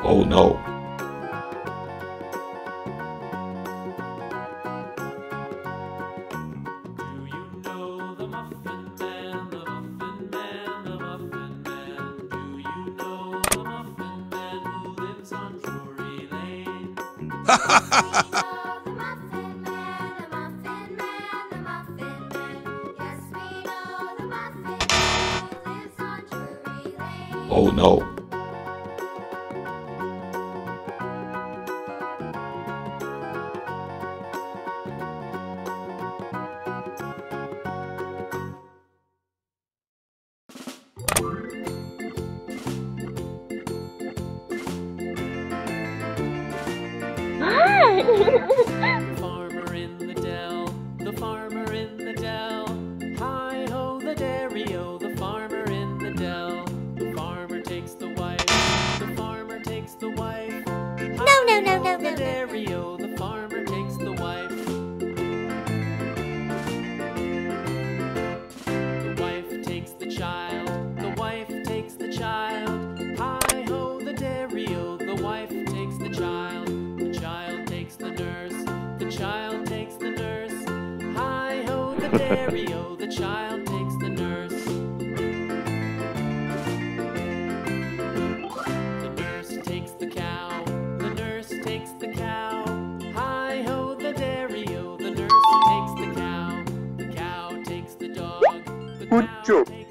Oh no. Oh no. The farmer in the dell, the farmer in the dell. Hi-ho the dairy-o, the farmer in the dell. The farmer takes the wife, the farmer takes the wife. Hi-ho the dairy-o, the farmer takes the wife. The wife takes the child, the wife takes the child. Hi-ho the dairy-o, the wife takes the child. The child takes the nurse, the child takes the nurse. Hi-ho the dairy-o, the child takes the nurse. The nurse takes the cow, the nurse takes the cow. Hi-ho the dairy-o, the nurse takes the cow. The cow takes the dog, the cow takes